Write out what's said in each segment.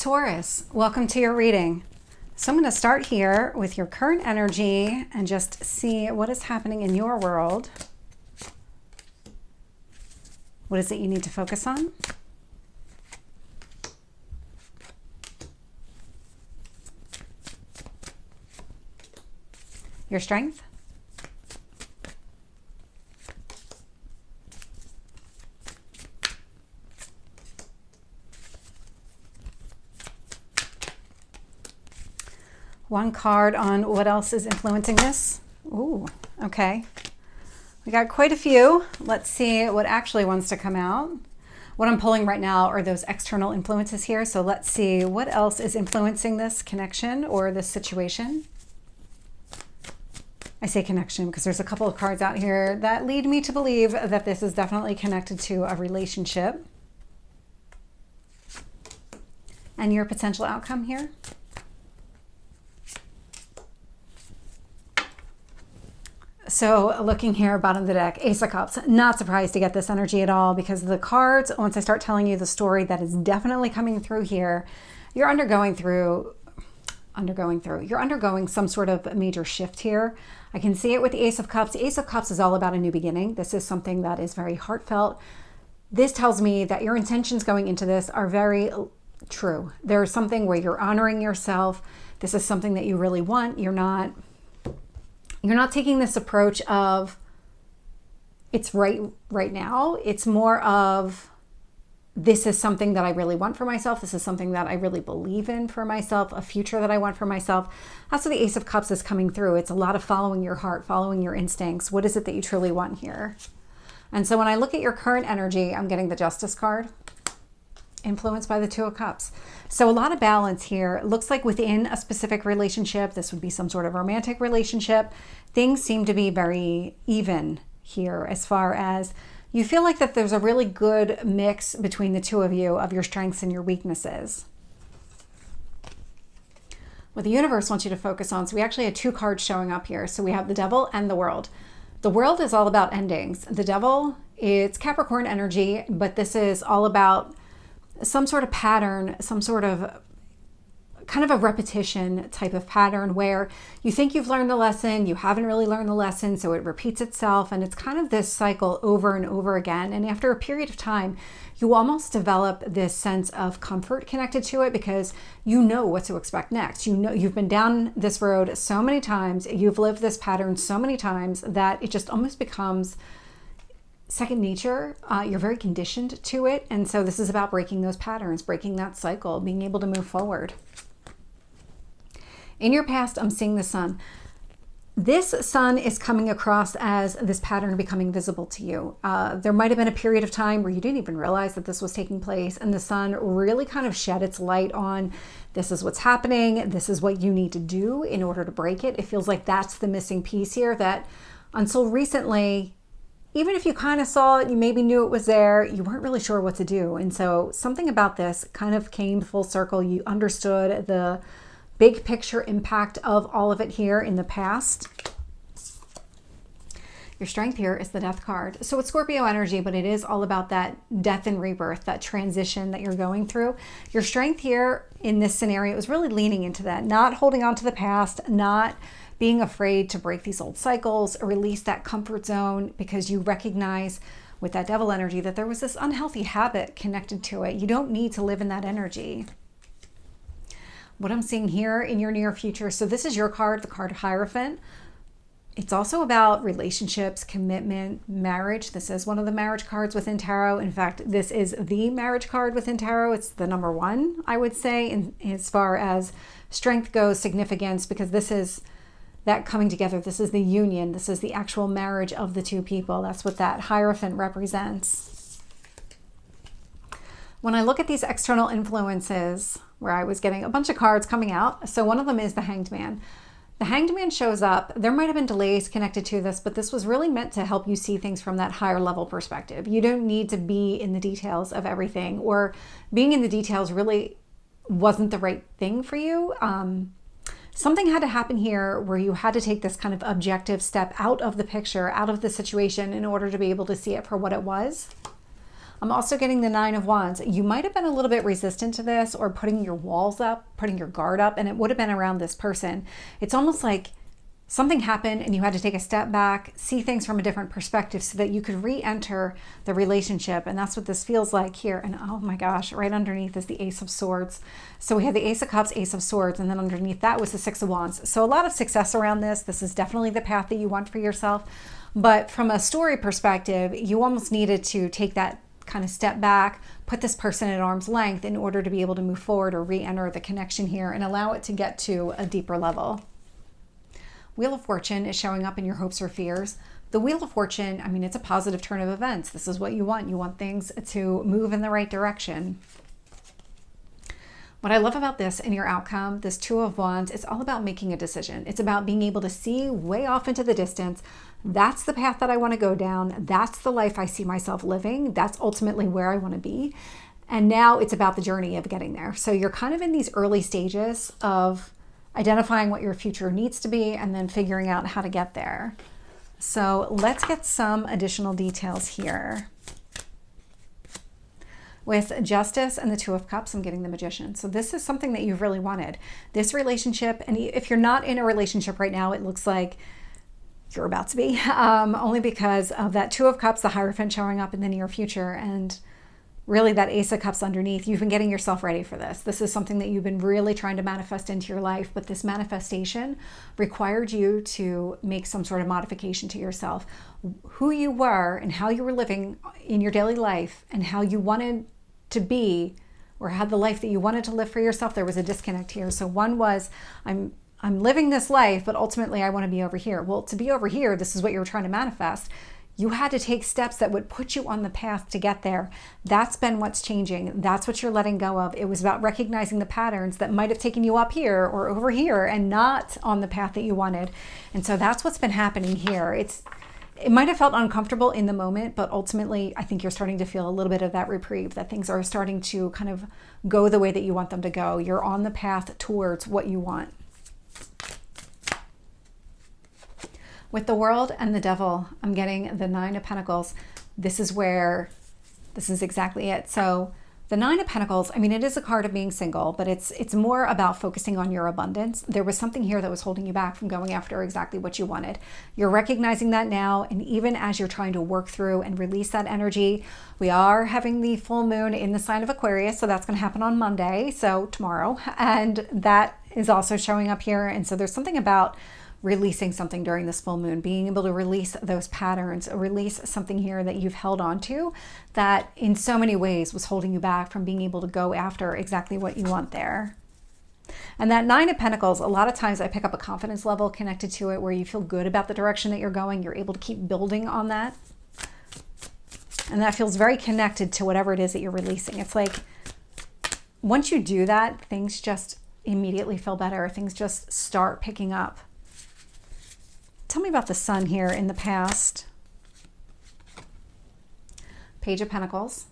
Taurus, welcome to your reading. So I'm going to start here with your current energy and just see what is happening in your world. What is it you need to focus on? Your strength? One card on what else is influencing this. Ooh, okay. We got quite a few. Let's see what actually wants to come out. What I'm pulling right now are those external influences here. So let's see what else is influencing this connection or this situation. I say connection because there's a couple of cards out here that lead me to believe that this is definitely connected to a relationship. And your potential outcome here. So looking here, bottom of the deck, Ace of Cups, not surprised to get this energy at all because the cards, once I start telling you the story that is definitely coming through here, you're undergoing some sort of major shift here. I can see it with the Ace of Cups. The Ace of Cups is all about a new beginning. This is something that is very heartfelt. This tells me that your intentions going into this are very true. There's something where you're honoring yourself. This is something that you really want. You're not taking this approach of it's right now. It's more of this is something that I really want for myself. This is something that I really believe in for myself, a future that I want for myself. That's what the Ace of Cups is coming through. It's a lot of following your heart, following your instincts. What is it that you truly want here? And so when I look at your current energy, I'm getting the Justice card, influenced by the Two of Cups. So a lot of balance here. It looks like within a specific relationship, this would be some sort of romantic relationship, things seem to be very even here as far as you feel like that there's a really good mix between the two of you of your strengths and your weaknesses. What the universe wants you to focus on, so we actually had two cards showing up here. So we have the Devil and the World. The World is all about endings. The Devil, it's Capricorn energy, but this is all about some sort of pattern, some sort of kind of a repetition type of pattern where you think you've learned the lesson, you haven't really learned the lesson, so it repeats itself, and it's kind of this cycle over and over again. And after a period of time, you almost develop this sense of comfort connected to it because you know what to expect next. You know you've been down this road so many times, you've lived this pattern so many times that it just almost becomes second nature. You're very conditioned to it. And so this is about breaking those patterns, breaking that cycle, being able to move forward. In your past, I'm seeing the Sun. This Sun is coming across as this pattern becoming visible to you. There might have been a period of time where you didn't even realize that this was taking place, and the Sun really kind of shed its light on this is what's happening. This is what you need to do in order to break it. It feels like that's the missing piece here, that until recently, even if you kind of saw it, you maybe knew it was there, you weren't really sure what to do. And so something about this kind of came full circle. You understood the big picture impact of all of it here in the past. Your strength here is the Death card. So it's Scorpio energy, but it is all about that death and rebirth, that transition that you're going through. Your strength here in this scenario is really leaning into that, not holding on to the past, not being afraid to break these old cycles, or release that comfort zone, because you recognize with that Devil energy that there was this unhealthy habit connected to it. You don't need to live in that energy. What I'm seeing here in your near future, so this is your card, the card Hierophant. It's also about relationships, commitment, marriage. This is one of the marriage cards within tarot. In fact, this is the marriage card within tarot. It's the number one, I would say, as far as strength goes, significance, because this is that coming together. This is the union. This is the actual marriage of the two people. That's what that Hierophant represents. When I look at these external influences, where I was getting a bunch of cards coming out. So one of them is the Hanged Man. The Hanged Man shows up. There might have been delays connected to this, but this was really meant to help you see things from that higher level perspective. You don't need to be in the details of everything, or being in the details really wasn't the right thing for you. Something had to happen here where you had to take this kind of objective step out of the picture, out of the situation, in order to be able to see it for what it was. I'm also getting the Nine of Wands. You might have been a little bit resistant to this or putting your walls up, putting your guard up, and it would have been around this person. It's almost like something happened and you had to take a step back, see things from a different perspective so that you could re-enter the relationship. And that's what this feels like here. And oh my gosh, right underneath is the Ace of Swords. So we had the Ace of Cups, Ace of Swords, and then underneath that was the Six of Wands. So a lot of success around this. This is definitely the path that you want for yourself. But from a story perspective, you almost needed to take that kind of step back, put this person at arm's length in order to be able to move forward or re-enter the connection here and allow it to get to a deeper level. Wheel of Fortune is showing up in your hopes or fears. The Wheel of Fortune, I mean, it's a positive turn of events. This is what you want. You want things to move in the right direction. What I love about this in your outcome, this Two of Wands, it's all about making a decision. It's about being able to see way off into the distance. That's the path that I want to go down. That's the life I see myself living. That's ultimately where I want to be. And now it's about the journey of getting there. So you're kind of in these early stages of identifying what your future needs to be and then figuring out how to get there. So let's get some additional details here. With Justice and the Two of Cups, I'm getting the Magician. So this is something that you've really wanted. This relationship, and if you're not in a relationship right now, it looks like you're about to be, only because of that Two of Cups, the Hierophant showing up in the near future, and really that Ace of Cups underneath. You've been getting yourself ready for this. This is something that you've been really trying to manifest into your life, but this manifestation required you to make some sort of modification to yourself. Who you were and how you were living in your daily life and how you wanted to be or had the life that you wanted to live for yourself, there was a disconnect here. So one was, I'm living this life, but ultimately I want to be over here. Well, to be over here, this is what you were trying to manifest. You had to take steps that would put you on the path to get there. That's been what's changing. That's what you're letting go of. It was about recognizing the patterns that might have taken you up here or over here and not on the path that you wanted. And so that's what's been happening here. It might have felt uncomfortable in the moment, but ultimately I think you're starting to feel a little bit of that reprieve, that things are starting to kind of go the way that you want them to go. You're on the path towards what you want. With the World and the Devil, I'm getting the Nine of Pentacles. This is exactly it. So the Nine of Pentacles, I mean, it is a card of being single, but it's more about focusing on your abundance. There was something here that was holding you back from going after exactly what you wanted. You're recognizing that now, and even as you're trying to work through and release that energy, we are having the full moon in the sign of Aquarius, so that's going to happen on Monday, so tomorrow, and that is also showing up here. And so there's something about releasing something during this full moon, being able to release those patterns, release something here that you've held on to that in so many ways was holding you back from being able to go after exactly what you want there. And that Nine of Pentacles, a lot of times I pick up a confidence level connected to it where you feel good about the direction that you're going. You're able to keep building on that. And that feels very connected to whatever it is that you're releasing. It's like once you do that, things just immediately feel better. Things just start picking up. Tell me about the Sun here in the past. Page of Pentacles.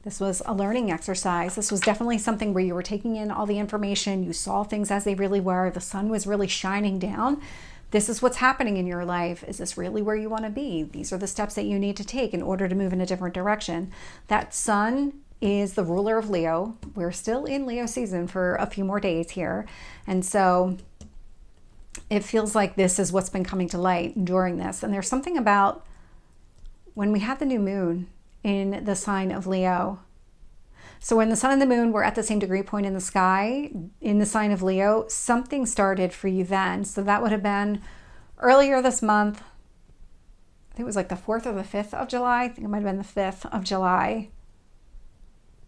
This was a learning exercise. This was definitely something where you were taking in all the information. You saw things as they really were. The sun was really shining down. This is what's happening in your life. Is this really where you want to be? These are the steps that you need to take in order to move in a different direction. That Sun is the ruler of Leo. We're still in Leo season for a few more days here. And so it feels like this is what's been coming to light during this. And there's something about when we had the new moon in the sign of Leo. So when the sun and the moon were at the same degree point in the sky, in the sign of Leo, something started for you then. So that would have been earlier this month. I think it was like the 4th or the 5th of July. I think it might have been the 5th of July.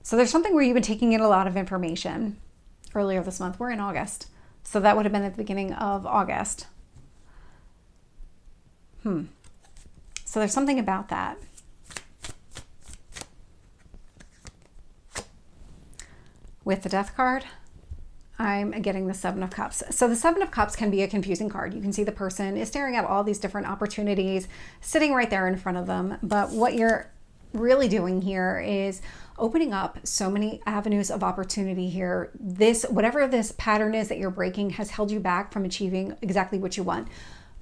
So there's something where you've been taking in a lot of information earlier this month. We're in August. So that would have been at the beginning of August. So there's something about that. With the Death card, I'm getting the Seven of Cups. So the Seven of Cups can be a confusing card. You can see the person is staring at all these different opportunities sitting right there in front of them. But what you're really doing here is opening up so many avenues of opportunity here. Whatever this pattern is that you're breaking has held you back from achieving exactly what you want.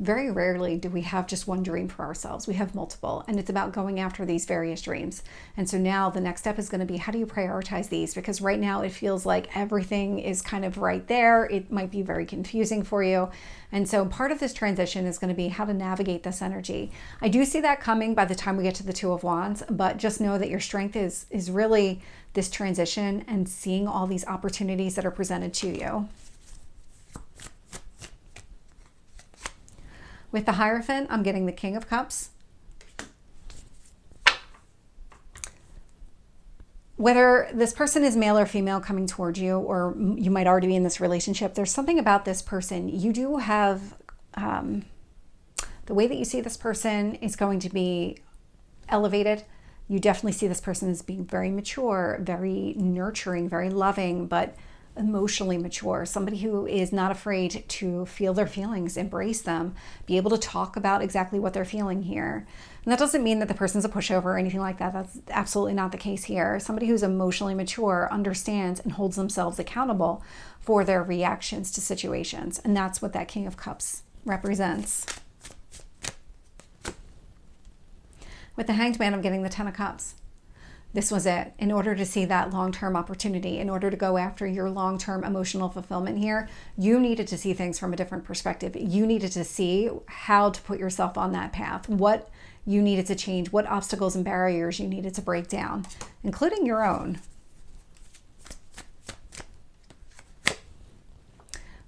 Very rarely do we have just one dream for ourselves. We have multiple, and it's about going after these various dreams. And so now the next step is going to be, how do you prioritize these? Because right now it feels like everything is kind of right there. It might be very confusing for you. And so part of this transition is going to be how to navigate this energy. I do see that coming by the time we get to the Two of Wands, but just know that your strength is really this transition and seeing all these opportunities that are presented to you. With the Hierophant, I'm getting the King of Cups. Whether this person is male or female coming towards you, or you might already be in this relationship, there's something about this person. You do have, the way that you see this person is going to be elevated. You definitely see this person as being very mature, very nurturing, very loving, but emotionally mature, somebody who is not afraid to feel their feelings, embrace them, be able to talk about exactly what they're feeling here. And that doesn't mean that the person's a pushover or anything like that. That's absolutely not the case here. Somebody who's emotionally mature understands and holds themselves accountable for their reactions to situations. And that's what that King of Cups represents. With the Hanged Man, I'm getting the Ten of Cups. This was it. In order to see that long-term opportunity, in order to go after your long-term emotional fulfillment here, you needed to see things from a different perspective. You needed to see how to put yourself on that path, what you needed to change, what obstacles and barriers you needed to break down, including your own.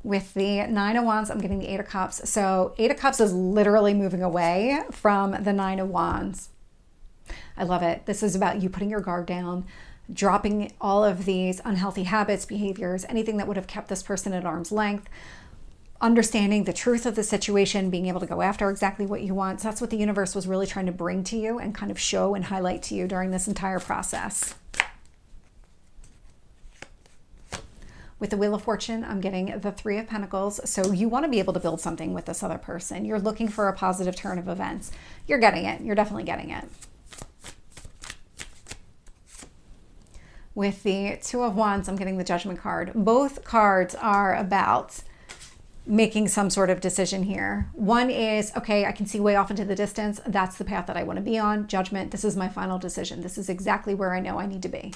With the Nine of Wands, I'm getting the Eight of Cups. So Eight of Cups is literally moving away from the Nine of Wands. I love it. This is about you putting your guard down, dropping all of these unhealthy habits, behaviors, anything that would have kept this person at arm's length, understanding the truth of the situation, being able to go after exactly what you want. So that's what the universe was really trying to bring to you and kind of show and highlight to you during this entire process. With the Wheel of Fortune, I'm getting the Three of Pentacles. So you want to be able to build something with this other person. You're looking for a positive turn of events. You're getting it. You're definitely getting it. With the Two of Wands, I'm getting the Judgment card. Both cards are about making some sort of decision here. One is, okay, I can see way off into the distance. That's the path that I want to be on. Judgment, this is my final decision. This is exactly where I know I need to be.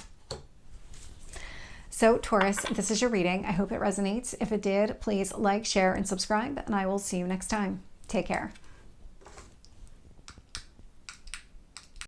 So Taurus, this is your reading. I hope it resonates. If it did, please like, share, and subscribe, and I will see you next time. Take care.